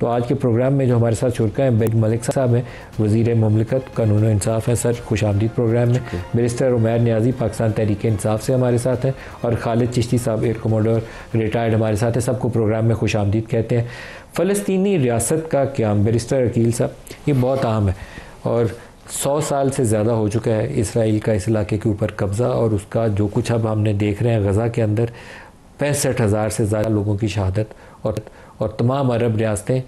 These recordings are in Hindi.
तो आज के प्रोग्राम में जो हमारे साथ शुरका हैं बेग मलिक साहब हैं, वज़ीर मुमलिकत कानून और इंसाफ हैं। सर खुशामदीद प्रोग्राम में। बैरिस्टर उमैर नियाज़ी पाकिस्तान तहरीक इंसाफ से हमारे साथ हैं, और खालिद चिश्ती साहब एयर कमोडोर रिटायर्ड हमारे साथ हैं। सबको प्रोग्राम में खुशामदीद कहते हैं। फ़लस्तीनी रियासत का क़याम, बैरिस्टर अकील साहब, ये बहुत अहम है और 100 साल से ज़्यादा हो चुका है इसराइल का इस इलाके के ऊपर कब्ज़ा, और उसका जो कुछ अब हमने देख रहे हैं गज़ा के अंदर 65,000 से ज़्यादा लोगों की शहादत, और तमाम अरब रियासतें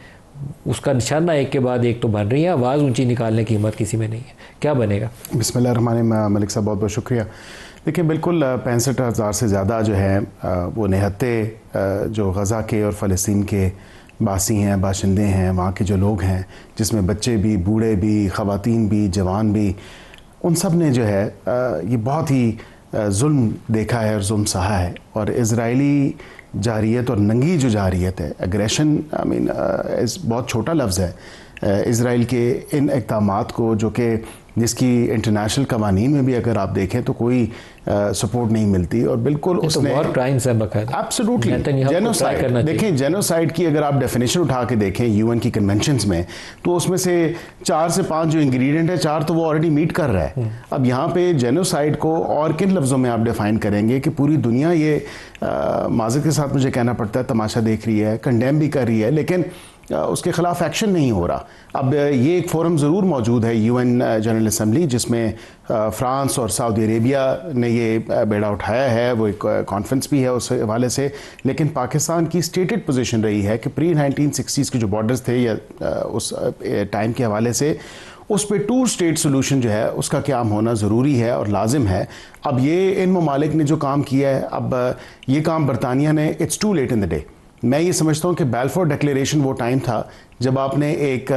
उसका निशाना एक के बाद एक तो बन रही हैं। आवाज़ ऊंची निकालने की हिम्मत किसी में नहीं है। क्या बनेगा? बिस्मिल्लाहिर्रहमानिर्रहीम। मलिक साहब बहुत बहुत शुक्रिया। देखिए बिल्कुल 65,000 से ज़्यादा जो है वो निहत्ते जो गज़ा के और फ़लस्तीन के बासी हैं, बाशिंदे हैं, वहाँ के जो लोग हैं, जिसमें बच्चे भी, बूढ़े भी, ख़वातीन भी, जवान भी, उन सब ने जो है ये बहुत ही जुल्म देखा है और जुल्म सहा है। और इज़राइली जारियत और नंगी जो जारियत है, एग्रेशन, आई मीन बहुत छोटा लफ्ज़ है इज़राइल के इन इक़दामात को, जो कि जिसकी इंटरनेशनल कवानीन में भी अगर आप देखें तो कोई सपोर्ट नहीं मिलती, और बिल्कुल उसने एब्सोल्युटली जेनोसाइड, देखें जेनोसाइड की अगर आप डेफिनेशन उठा के देखें यूएन की कन्वेंशंस में, तो उसमें से 4 से 5 जो इंग्रेडिएंट है, 4 तो वो ऑलरेडी मीट कर रहा है। अब यहाँ पे जेनोसाइड को और किन लफ्ज़ों में आप डिफ़ाइन करेंगे कि पूरी दुनिया ये माज़रत के साथ मुझे कहना पड़ता है तमाशा देख रही है, कंडेम भी कर रही है, लेकिन उसके ख़िलाफ़ एक्शन नहीं हो रहा। अब ये एक फोरम ज़रूर मौजूद है यूएन जनरल असम्बली, जिसमें फ़्रांस और सऊदी अरेबिया ने ये बेड़ा उठाया है, वो एक कॉन्फ्रेंस भी है उस हवाले से। लेकिन पाकिस्तान की स्टेटेड पोजीशन रही है कि प्री 1960s के जो बॉर्डर्स थे या उस टाइम के हवाले से, उस पर 2 स्टेट सोल्यूशन जो है उसका क़याम होना ज़रूरी है और लाजिम है। अब ये इन ममालिक ने जो काम किया है, अब ये काम बरतानिया ने, it's too late in the day. मैं ये समझता हूँ कि बैलफोर डिक्लेरेशन वो टाइम था जब आपने एक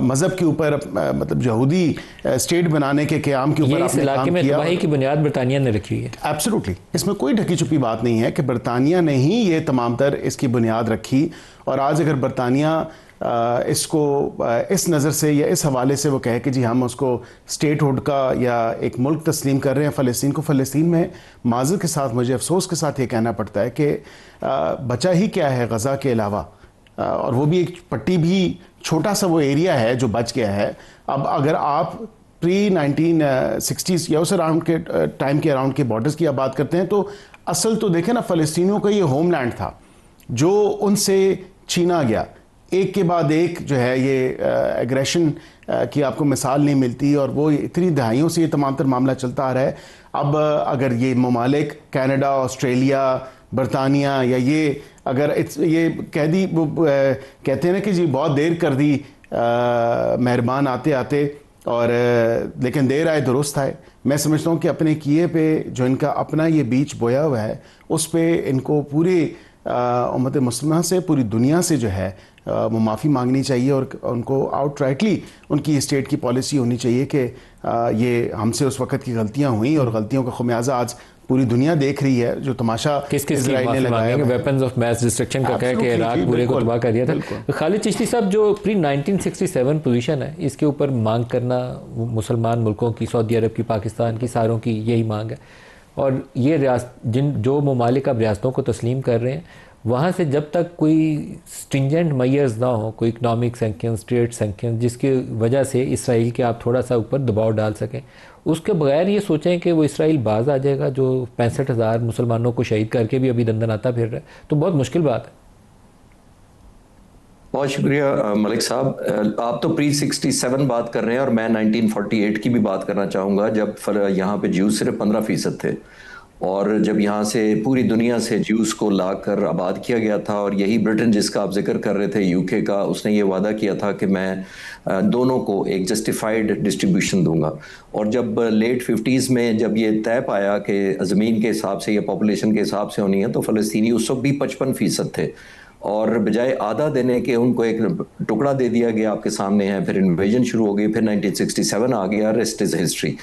मज़हब के ऊपर, मतलब यहूदी स्टेट बनाने के क़याम के ऊपर आपने काम किया। तबाही की बुनियाद बरतानिया ने रखी हुई है। एब्सोल्युटली, इसमें कोई ढकी छुपी बात नहीं है कि बरतानिया ने ही ये तमाम तर इसकी बुनियाद रखी। और आज अगर बरतानिया इसको इस नज़र से या इस हवाले से वो कहे कि जी हम उसको स्टेटहुड का या एक मुल्क तस्लीम कर रहे हैं फ़लस्तीन को, फ़लस्तीन में माज़र के साथ मुझे अफसोस के साथ ये कहना पड़ता है कि बचा ही क्या है गज़ा के अलावा, और वो भी एक पट्टी भी छोटा सा वो एरिया है जो बच गया है। अब अगर आप प्री 1960s या उस अराउंड के टाइम के अराउंड के बॉर्डर्स की आप बात करते हैं, तो असल तो देखें ना, फ़लस्तीनियों का ये होमलैंड था जो उनसे छीना गया। एक के बाद एक जो है ये एग्रेशन की आपको मिसाल नहीं मिलती, और वो इतनी दहाइयों से ये तमाम तर मामला चलता आ रहा है। अब अगर ये ममालिक कनाडा, ऑस्ट्रेलिया, बरतानिया, या ये अगर ये कह दी, वो कहते हैं ना कि जी बहुत देर कर दी मेहरबान आते आते, और लेकिन देर आए दुरुस्त आए। मैं समझता हूँ कि अपने किए पे जो इनका अपना ये बीज बोया हुआ है, उस पे इनको पूरी उम्मत मुस्लिमा से, पूरी दुनिया से जो है वो माफ़ी मांगनी चाहिए, और उनको आउटराइटली उनकी स्टेट की पॉलिसी होनी चाहिए कि ये हमसे उस वक़्त की गलतियाँ हुई, और गलतियों का खुमियाजा आज पूरी दुनिया देख रही है। जो तमाशा इजराइल ने लगाया, वेपन्स ऑफ मैस डिस्ट्रक्शन का कह के इराक पूरे को तबाह कर दिया था। खालिद चिश्ती साहब, जो प्री 1967 पोजीशन है, इसके ऊपर मांग करना मुसलमान मुल्कों की, सऊदी अरब की, पाकिस्तान की, सारों की यही मांग है। और ये जो ममालिक अब रियासतों को तस्लीम कर रहे हैं, वहाँ से जब तक कोई स्ट्रिंजेंट मेयर्स ना हो, कोई इकनॉमिक सैंक्शंस, ट्रेड सैंक्शंस, जिसकी वजह से इसराइल के आप थोड़ा सा ऊपर दबाव डाल सकें, उसके बगैर ये सोचें कि वो इसराइल बाज आ जाएगा जो 65,000 मुसलमानों को शहीद करके भी अभी दंदनाता फिर रहा है, तो बहुत मुश्किल बात है। बहुत शुक्रिया मलिक साहब। आप तो प्री 67 बात कर रहे हैं, और मैं 1948 की भी बात करना चाहूँगा, जब यहाँ पे ज्यूज सिर्फ 15% थे, और जब यहाँ से पूरी दुनिया से ज्यूज को लाकर आबाद किया गया था। और यही ब्रिटेन जिसका आप जिक्र कर रहे थे, यूके का, उसने ये वादा किया था कि मैं दोनों को एक जस्टिफाइड डिस्ट्रीब्यूशन दूंगा। और जब लेट 50s में जब ये तय पाया कि ज़मीन के हिसाब से या पॉपुलेशन के हिसाब से होनी है, तो फ़लस्तीनी उस वक्त भी 55% थे, और बजाय आधा देने के उनको एक टुकड़ा दे दिया गया, आपके सामने है। फिर इन्वेजन शुरू हो गई, फिर 1967 आ गया, रेस्ट इज हिस्ट्री।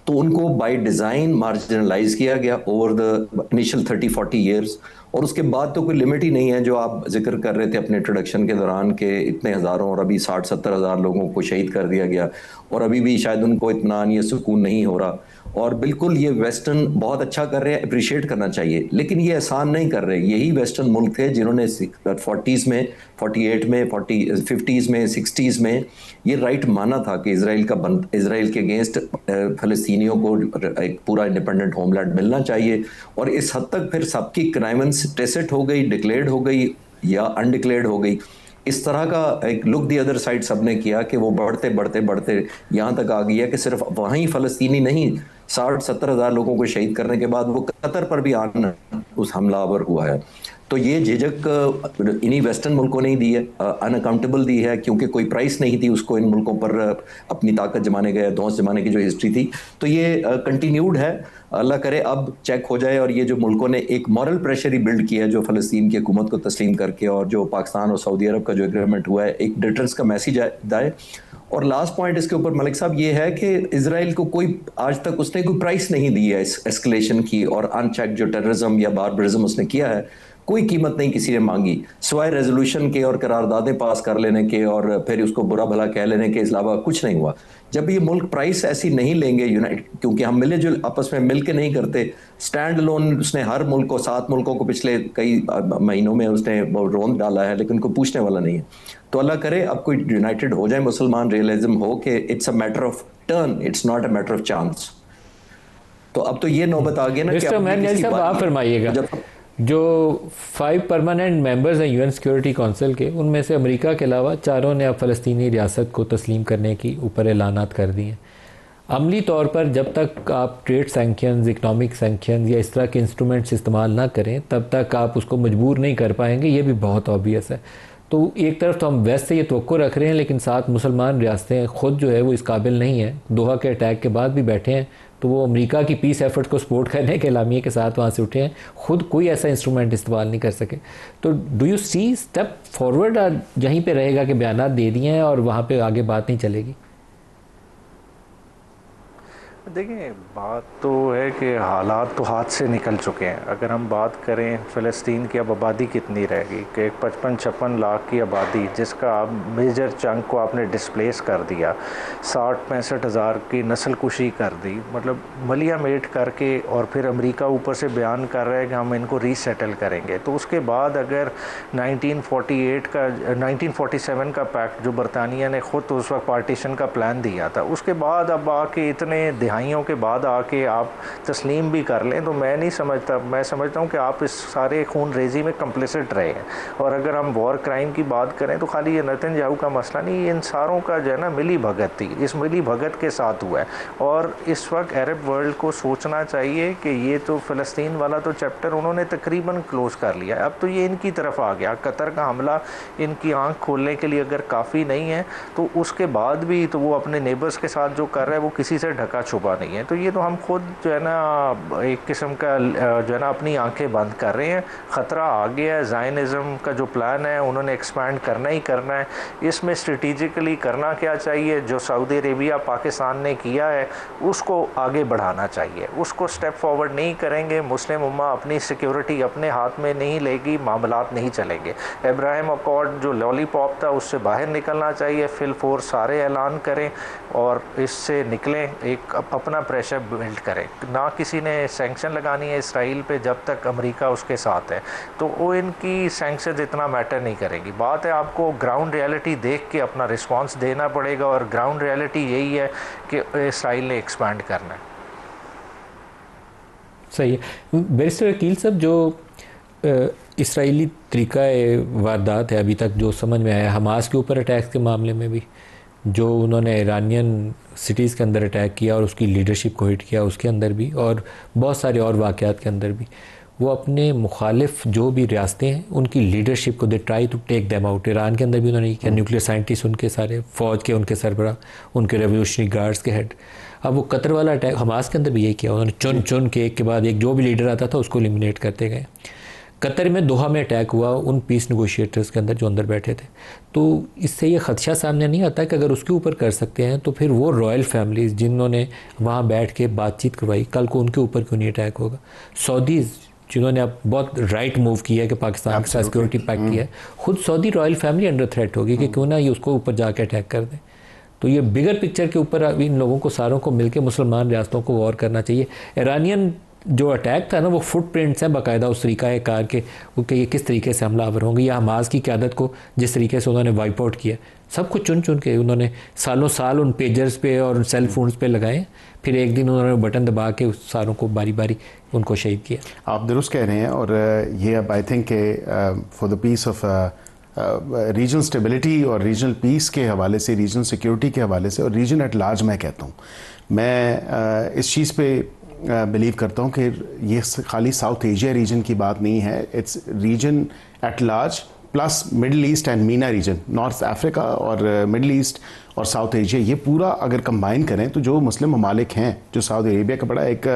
तो उनको बाय डिज़ाइन मार्जिनलाइज किया गया ओवर द इनिशियल 30-40 ईयर्स, और उसके बाद तो कोई लिमिट ही नहीं है। जो आप जिक्र कर रहे थे अपने इंट्रोडक्शन के दौरान के इतने हज़ारों और अभी 60-70 हज़ार लोगों को शहीद कर दिया गया, और अभी भी शायद उनको इत्मीनान या सुकून नहीं हो रहा। और बिल्कुल ये वेस्टर्न बहुत अच्छा कर रहे हैं, अप्रिशिएट करना चाहिए, लेकिन ये आसान नहीं कर रहे। यही वेस्टर्न मुल्क थे जिन्होंने 40s में, 48 में, 50s में, 60s में ये राइट माना था कि इसराइल के अगेंस्ट फ़लस्तीनियों को एक पूरा इंडिपेंडेंट होमलैंड मिलना चाहिए। और इस हद तक फिर सबकी क्राइमेंस टेसिट हो गई, डिक्लेयर्ड हो गई या अनडिक्लेयर्ड हो गई। इस तरह का एक लुक दी अदर साइड सबने किया कि वो बढ़ते बढ़ते बढ़ते यहाँ तक आ गया कि सिर्फ वहीं फ़लस्तीनी नहीं, 60-70 हज़ार लोगों को शहीद करने के बाद वो कतर पर भी आना उस हमलावर हुआ है। तो ये झिझक इन्हीं वेस्टर्न मुल्कों ने ही दी है, अनअकाउंटेबल दी है, क्योंकि कोई प्राइस नहीं थी उसको इन मुल्कों पर अपनी ताकत जमाने के, धौंस जमाने की जो हिस्ट्री थी। तो ये कंटिन्यूड है, अल्लाह करे अब चेक हो जाए और ये जो मुल्कों ने एक मॉरल प्रेशर ही बिल्ड किया है जो फ़लस्तीन की हुकूमत को तस्लीम करके, और जो पाकिस्तान और सऊदी अरब का जो एग्रीमेंट हुआ है, एक डिटरेंस का मैसेज आए। और लास्ट पॉइंट इसके ऊपर मलिक साहब ये है कि इजराइल को कोई आज तक उसने कोई प्राइस नहीं दी है इस एस्केलेशन की, और अनचेक जो टेररिज्म या बारबरिज्म उसने किया है, कोई कीमत नहीं किसी ने मांगी सिवाय रेजोल्यूशन के और करारदादें पास कर लेने के और फिर उसको बुरा भला कह लेने के अलावा कुछ नहीं हुआ। जब ये मुल्क प्राइस ऐसी नहीं लेंगे यूनाइट, क्योंकि हम मिले जुल आपस में मिल के नहीं करते, स्टैंड लोन उसने हर मुल्क को, 7 मुल्कों को पिछले कई महीनों में उसने रोंद डाला है, लेकिन कोई पूछने वाला नहीं है। तो अल्लाह करे अब कोई यूनाइटेड हो जाए मुसलमान, रियलिज्म हो कि it's a matter of turn, it's not a matter of chance. तो अब तो ये नौबत आ गई ना कि आप फरमाइएगा, जो 5 परमानेंट मेंबर्स हैं यूएन सिक्योरिटी काउंसिल के, उनमें से अमेरिका के अलावा 4 ने अब फ़लस्तीनी रियासत को तस्लीम करने की ऊपर ऐलानात कर दिए हैं। अमली तौर पर जब तक आप ट्रेड सैंक्शंस, इकनॉमिक सैंक्शंस या इस तरह के इंस्ट्रूमेंट्स इस्तेमाल ना करें, तब तक आप उसको मजबूर नहीं कर पाएंगे। ये भी बहुत ऑब्वियस है। तो एक तरफ तो हम वेस्ट से ये तवक्को रख रहे हैं, लेकिन साथ मुसलमान रियासतें ख़ुद जो है वो इस काबिल नहीं है, दोहा के अटैक के बाद भी बैठे हैं, तो वो अमेरिका की पीस एफर्ट को सपोर्ट करने के एलामिये के साथ वहाँ से उठे हैं, ख़ुद कोई ऐसा इंस्ट्रूमेंट इस्तेमाल नहीं कर सके। तो do you see step forward, यहीं पे रहेगा कि बयानात दे दिए हैं और वहाँ पे आगे बात नहीं चलेगी? देखिए, बात तो है कि हालात तो हाथ से निकल चुके हैं। अगर हम बात करें फ़लस्तीन की अब आबादी कितनी रहेगी, कि 55-56 लाख की आबादी, जिसका मेजर चंक को आपने डिस्प्लेस कर दिया, 60-65 हज़ार की नस्ल कुशी कर दी, मतलब मलिया मेट करके, और फिर अमेरिका ऊपर से बयान कर रहा है कि हम इनको रीसेटल करेंगे। तो उसके बाद अगर 1947 का पैक्ट जो बरतानिया ने ख़ुद उस वक्त पार्टीशन का प्लान दिया था, उसके बाद अब आके इतने दहाइयों के बाद आके आप तस्लीम भी कर लें, तो मैं नहीं समझता, मैं समझता हूँ कि आप इस सारे खून रेजी में कंप्लिसिट रहे हैं। और अगर हम वॉर क्राइम की बात करें तो खाली ये नेतन्याहू का मसला नहीं, इन सारों का जो है ना मिली भगत थी, इस मिली भगत के साथ हुआ है। और इस वक्त अरब वर्ल्ड को सोचना चाहिए कि ये तो फ़लस्तीन वाला तो चैप्टर उन्होंने तकरीबन क्लोज़ कर लिया, अब तो ये इनकी तरफ आ गया। कतर का हमला इनकी आँख खोलने के लिए अगर काफ़ी नहीं है, तो उसके बाद भी तो वो अपने नेबर्स के साथ जो कर रहा है वो किसी से ढका छुपा नहीं है। तो ये तो हम खुद जो है ना एक किस्म का जो है ना अपनी आंखें बंद कर रहे हैं। ख़तरा आ गया है। ज़ायनिज़्म का जो प्लान है उन्होंने एक्सपैंड करना ही करना है। इसमें स्ट्रेटिजिकली करना क्या चाहिए, जो सऊदी अरेबिया पाकिस्तान ने किया है उसको आगे बढ़ाना चाहिए। उसको स्टेप फॉरवर्ड नहीं करेंगे, मुस्लिम उम्मा अपनी सिक्योरिटी अपने हाथ में नहीं लेगी, मामलात नहीं चलेंगे। इब्राहिम अकॉर्ड जो लॉलीपॉप था उससे बाहर निकलना चाहिए, फिल फोर्स सारे ऐलान करें और इससे निकलें, एक अपना प्रेशर बिल्ड करें। ना किसी ने सैंक्शन लगानी है इसराइल पे जब तक अमेरिका उसके साथ है, तो वो इनकी सैंक्शन इतना मैटर नहीं करेगी। बात है आपको ग्राउंड रियलिटी देख के अपना रिस्पांस देना पड़ेगा, और ग्राउंड रियलिटी यही है कि इसराइल ने एक्सपैंड करना है। सही है। बैरिस्टर वकील साहब, जो इसराइली तरीका वारदात है अभी तक जो समझ में आया, हमास के ऊपर अटैक्स के मामले में भी, जो उन्होंने ईरानियन सिटीज़ के अंदर अटैक किया और उसकी लीडरशिप को हिट किया उसके अंदर भी, और बहुत सारे और वाक़यात के अंदर भी, वो अपने मुखालिफ जो भी रियासतें हैं उनकी लीडरशिप को they try to take them out. Iran के अंदर भी उन्होंने किया, न्यूक्लियर साइंटिस्ट उनके सारे, फ़ौज के उनके सरबरा, उनके रेवोल्यूशनरी गार्ड्स के हेड। अब वो कतर वाला अटैक हमास के अंदर भी यही किया, उन्होंने चुन चुन के एक के बाद एक जो भी लीडर आता था उसको एलिमिनेट करते गए। कतर में दोहा में अटैक हुआ उन पीस नेगोशिएटर्स के अंदर जो अंदर बैठे थे। तो इससे ये ख़दशा सामने नहीं आता कि अगर उसके ऊपर कर सकते हैं तो फिर वो रॉयल फैमिलीज़ जिन्होंने वहाँ बैठ के बातचीत करवाई, कल को उनके ऊपर क्यों नहीं अटैक होगा। सऊदीज़ जिन्होंने अब बहुत राइट मूव किया है कि पाकिस्तान के साथ सिक्योरिटी पैक्ट किया है, खुद Saudi royal family under threat होगी कि क्यों ना ये उसको ऊपर जाके अटैक कर दें। तो ये बिगर पिक्चर के ऊपर इन लोगों को सारों को मिलकर मुसलमान रियासतों को गौर करना चाहिए। ईरानियन जो अटैक था ना, वो फुटप्रिंट्स हैं बाकायदा उस तरीका कार के कि ये किस तरीके से हमलावर होंगे, या हमास की क़यादत को जिस तरीके से उन्होंने वाइप आउट किया, सब कुछ चुन चुन के उन्होंने सालों साल उन पेजर्स पे और उन सेल फोन्स पे लगाए, फिर एक दिन उन्होंने बटन दबा के उस सारों को बारी बारी उनको शहीद किया। आप दुरुस्त कह रहे हैं, और ये अब I think for the peace of regional stability और रीजनल पीस के हवाले से, रीजनल सिक्योरिटी के हवाले से, और रीजन एट लार्ज, मैं कहता हूँ, मैं इस चीज़ पे बिलीव करता हूँ कि ये खाली साउथ एशिया रीजन की बात नहीं है, it's region at large plus Middle East and MENA region, North Africa और मिडल ईस्ट और साउथ एशिया, ये पूरा अगर कंबाइन करें तो जो मुस्लिम ममालिक हैं, जो सऊदी अरेबिया का बड़ा एक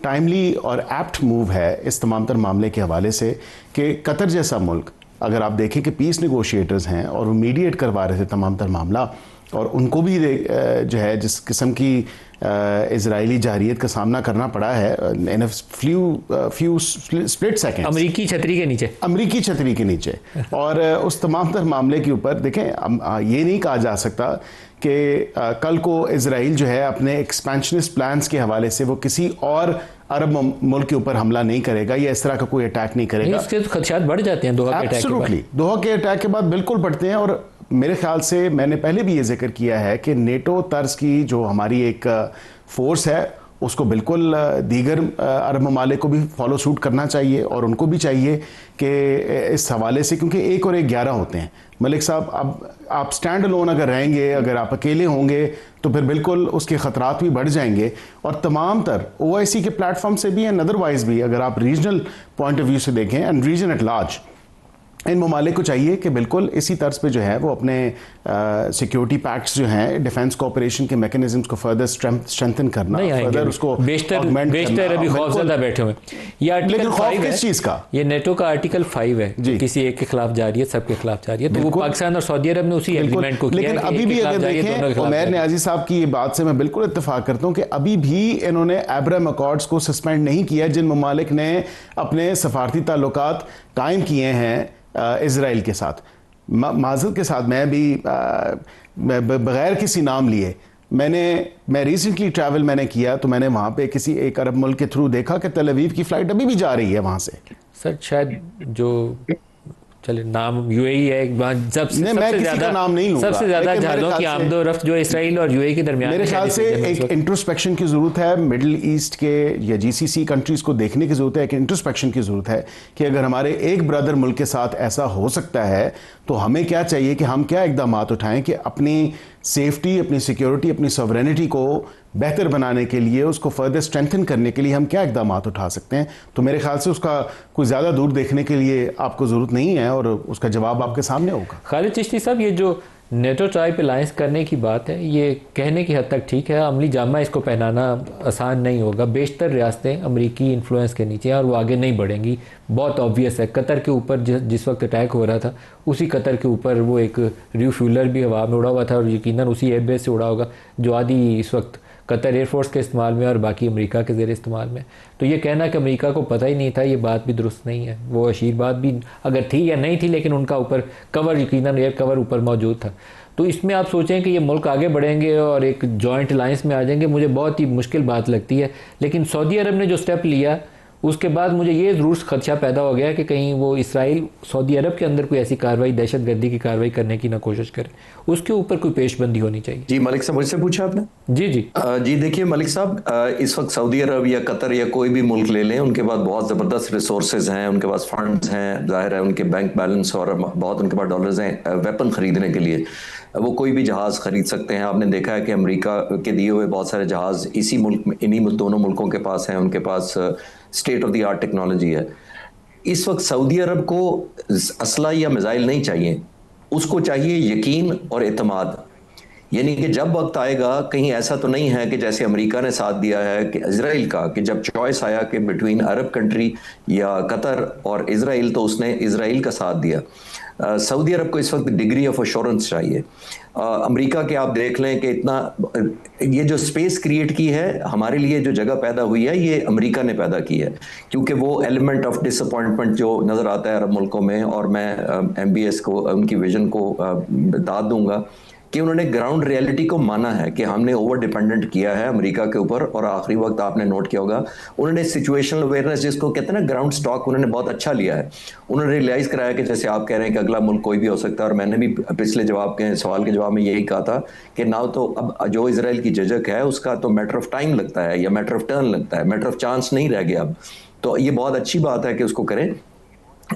टाइमली और एप्ट मूव है इस तमाम तर मामले के हवाले से कि कतर जैसा मुल्क, अगर आप देखें कि पीस नेगोशिएटर्स हैं और वो मीडिएट करवा रहे थे तमाम तर मामला, और उनको भी जो है जिस किस्म की इजरायली जारियत का सामना करना पड़ा है इन फ्यू स्प्लिट सेकेंड्स, अमरीकी छतरी के नीचे और उस तमाम तर मामले के ऊपर देखें, ये नहीं कहा जा सकता कि कल को इजराइल जो है अपने एक्सपेंशनिस्ट प्लान्स के हवाले से वो किसी और अरब मुल्क के ऊपर हमला नहीं करेगा या इस तरह का कोई अटैक नहीं करेगा। इसके तो खदशात बढ़ जाते हैं दोहा के अटैक के बाद। दोहा के अटैक के बाद बिल्कुल बढ़ते हैं, और मेरे ख्याल से मैंने पहले भी ये जिक्र किया है कि नेटो तर्ज की जो हमारी एक फोर्स है उसको बिल्कुल दीगर अरब ममालिक को भी फॉलो सूट करना चाहिए, और उनको भी चाहिए कि इस हवाले से, क्योंकि 1 और 1 11 होते हैं। मलिक साहब, अब आप स्टैंड अलोन अगर रहेंगे, अगर आप अकेले होंगे तो फिर बिल्कुल उसके ख़तरात भी बढ़ जाएंगे, और तमाम तर OIC के प्लेटफॉर्म से भी एंड अदरवाइज़ भी अगर आप रीजनल पॉइंट ऑफ व्यू से देखें एंड रीजन एट लार्ज, इन ममालिक को चाहिए कि बिल्कुल इसी तर्ज पे जो है वो अपने सिक्योरिटी पैक्ट्स जो हैं, डिफेंस कोऑपरेशन के मैकेनिज्म्स को फर्दर स्ट्रेंथन करना, फर्दर उसको बेशतर अभी खौफज़दा बैठे हुए। ये आर्टिकल 5 किस चीज़ का? ये नेटो का आर्टिकल 5 है, किसी एक के खिलाफ जा रही है, सबके खिलाफ जा रही है, तो वो पाकिस्तान और सऊदी अरब ने उसी एग्रीमेंट को किया। लेकिन अभी भी अगर देखें, उमैर नियाज़ी साहब की ये बात से मैं बिल्कुल इत्तेफाक करता हूँ कि अभी भी इन्होंने अब्राहम अकॉर्ड्स को सस्पेंड नहीं किया, जिन ममालिक ने अपने सफारती ताल्लुकात कायम किए हैं इज़राइल के साथ। माज़रत के साथ मैं भी बग़ैर किसी नाम लिए मैं रिसेंटली ट्रैवल मैंने किया, तो मैंने वहाँ पे किसी एक अरब मुल्क के थ्रू देखा कि तल अवीव की फ़्लाइट अभी भी जा रही है वहाँ से। सर शायद जो चले नाम UAE है, सबसे ज़्यादा जहाज़ों की आमदोरफ्त जो इसराइल और UAE के दरमियान, मेरे ख्याल से एक इंट्रोस्पेक्शन की ज़रूरत है, मिडिल ईस्ट के या GCC कंट्रीज़ को देखने की ज़रूरत है, एक इंट्रोस्पेक्शन की ज़रूरत है कि अगर हमारे एक ब्रदर मुल्क के साथ ऐसा हो सकता है तो हमें क्या चाहिए कि हम क्या इक़दाम उठाएं कि अपनी सेफ्टी, अपनी सिक्योरिटी, अपनी सॉवरेनिटी को बेहतर बनाने के लिए, उसको फर्दर स्ट्रेंथन करने के लिए हम क्या इक़दाम उठा सकते हैं। तो मेरे ख्याल से उसका कोई ज़्यादा दूर देखने के लिए आपको ज़रूरत नहीं है, और उसका जवाब आपके सामने होगा। खालिद चिश्ती साहब, ये जो नेटो टाइप अलायंस करने की बात है, ये कहने की हद तक ठीक है, अमली जामा इसको पहनाना आसान नहीं होगा। बेशतर रियासतें अमरीकी इन्फ्लुएंस के नीचे हैं और वो आगे नहीं बढ़ेंगी, बहुत ऑब्वियस है। कतर के ऊपर जिस वक्त अटैक हो रहा था, उसी कतर के ऊपर वो एक रिफ्यूलर भी हवा में उड़ा हुआ था, और यकीनन उसी एयरबेस से उड़ा होगा जो आदि इस वक्त कतर एयरफोर्स के इस्तेमाल में और बाकी अमेरिका के ज़ेर इस्तेमाल में। तो ये कहना कि अमेरिका को पता ही नहीं था, ये बात भी दुरुस्त नहीं है। वो अशीर बात भी अगर थी या नहीं थी, लेकिन उनका ऊपर कवर, यकीनन एयर कवर ऊपर मौजूद था। तो इसमें आप सोचें कि ये मुल्क आगे बढ़ेंगे और एक जॉइंट अलायंस में आ जाएंगे, मुझे बहुत ही मुश्किल बात लगती है। लेकिन सऊदी अरब ने जो स्टेप लिया, उसके बाद मुझे ये ज़रूर खदशा पैदा हो गया कि कहीं वो इसराइल सऊदी अरब के अंदर कोई ऐसी कार्रवाई, दहशतगर्दी की कार्रवाई करने की ना कोशिश करे, उसके ऊपर कोई पेशबंदी होनी चाहिए। जी मलिक साहब, मुझसे पूछा आपने? जी देखिए मलिक साहब, इस वक्त सऊदी अरब या कतर या कोई भी मुल्क ले लें, उनके पास बहुत ज़बरदस्त रिसोर्सेज हैं, उनके पास फंड्स हैं, जाहिर है उनके बैंक बैलेंस और बहुत उनके पास डॉलर्स हैं वेपन ख़रीदने के लिए। वो कोई भी जहाज़ ख़रीद सकते हैं। आपने देखा है कि अमेरिका के दिए हुए बहुत सारे जहाज़ इसी मुल्क में, इन्हीं दोनों मुल्कों के पास हैं, उनके पास state of the art technology है। इस वक्त सऊदी अरब को असला या मिसाइल नहीं चाहिए, उसको चाहिए यकीन और एतमाद। यानी कि जब वक्त आएगा, कहीं ऐसा तो नहीं है कि जैसे अमेरिका ने साथ दिया है कि इजराइल का, कि जब चॉइस आया कि बिटवीन अरब कंट्री या कतर और इजराइल, तो उसने इजराइल का साथ दिया। सऊदी अरब को इस वक्त डिग्री ऑफ एश्योरेंस चाहिए। अमेरिका के आप देख लें कि इतना ये जो स्पेस क्रिएट की है हमारे लिए, जो जगह पैदा हुई है, ये अमेरिका ने पैदा की है, क्योंकि वो एलिमेंट ऑफ डिसअपॉइंटमेंट जो नज़र आता है अरब मुल्कों में, और मैं MBS को, उनकी विजन को दाद दूंगा कि उन्होंने ग्राउंड रियलिटी को माना है कि हमने ओवर डिपेंडेंट किया है अमेरिका के ऊपर, और आखिरी वक्त आपने नोट किया होगा उन्होंने सिचुएशनल अवेयरनेस जिसको कहते हैं ना ग्राउंड स्टॉक, उन्होंने बहुत अच्छा लिया है। उन्होंने रियलाइज कराया कि जैसे आप कह रहे हैं कि अगला मुल्क कोई भी हो सकता है, और मैंने भी पिछले सवाल के जवाब में यही कहा था कि ना तो अब जो इजराइल की झिझक है उसका तो मैटर ऑफ टाइम लगता है या मैटर ऑफ टर्न लगता है, मैटर ऑफ चांस नहीं रह गया अब। तो ये बहुत अच्छी बात है कि उसको करें।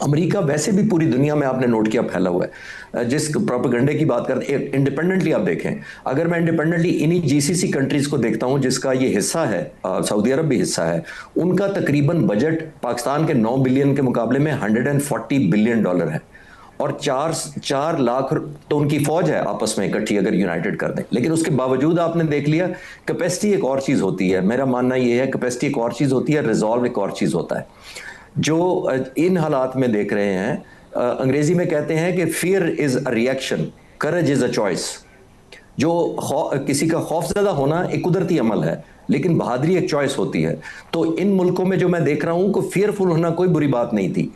अमेरिका वैसे भी पूरी दुनिया में आपने नोट किया फैला हुआ है। जिस प्रोपेगेंडे की बात करते हैं इंडिपेंडेंटली आप देखें, अगर मैं इंडिपेंडेंटली इन्हीं जीसीसी कंट्रीज को देखता हूं जिसका ये हिस्सा है, सऊदी अरब भी हिस्सा है, उनका तकरीबन बजट पाकिस्तान के 9 बिलियन के मुकाबले में $140 बिलियन है, और 4 लाख तो उनकी फौज है आपस में इकट्ठी अगर यूनाइटेड कर दें। लेकिन उसके बावजूद आपने देख लिया कैपेसिटी एक और चीज होती है, मेरा मानना यह है कैपेसिटी एक और चीज होती है, रिजॉल्व एक और चीज होता है। जो इन हालात में देख रहे हैं, अंग्रेजी में कहते हैं कि fear is a reaction, courage is a choice. जो किसी का खौफजदा होना एक कुदरती अमल है, लेकिन बहादुरी एक चॉइस होती है। तो इन मुल्कों में जो मैं देख रहा हूं को फियरफुल होना कोई बुरी बात नहीं थी,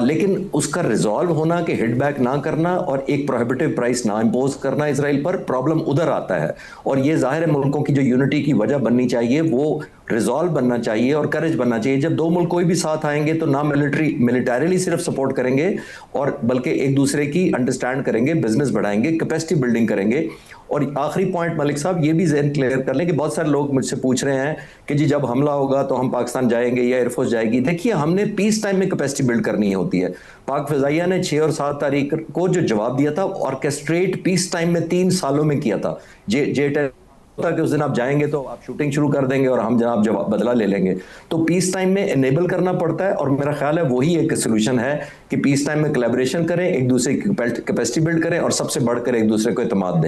लेकिन उसका रिजॉल्व होना कि हिट बैक ना करना और एक प्रोहिबिटिव प्राइस ना इम्पोज करना इसराइल पर, प्रॉब्लम उधर आता है। और ये जाहिर है मुल्कों की जो यूनिटी की वजह बननी चाहिए वो रिजॉल्व बनना चाहिए और करेज बनना चाहिए। जब दो मुल्क कोई भी साथ आएंगे तो ना मिलिटरीली सिर्फ सपोर्ट करेंगे, और बल्कि एक दूसरे की अंडरस्टैंड करेंगे, बिजनेस बढ़ाएंगे, कैपेसिटी बिल्डिंग करेंगे। और आखिरी पॉइंट मलिक साहब ये भी जहन क्लियर कर लें कि बहुत सारे लोग मुझसे पूछ रहे हैं कि जी जब हमला होगा तो हम पाकिस्तान जाएंगे या एयरफोर्स जाएगी। देखिए हमने पीस टाइम में कैपेसिटी बिल्ड करनी होती है। पाक फिजाइया ने 6 और 7 तारीख को जो जवाब दिया था ऑर्केस्ट्रेट पीस टाइम में 3 सालों में किया था। जे कि उस दिन आप जाएंगे तो आप शूटिंग शुरू कर देंगे और हम जनाब जवाब बदला ले लेंगे। तो पीस टाइम में एनेबल करना पड़ता है, और मेरा ख्याल है वही एक सोल्यूशन है कि पीस टाइम में कोलैबोरेशन करें, एक दूसरे की कैपेसिटी बिल्ड करें और सबसे बढ़कर एक दूसरे को एतमाद दें।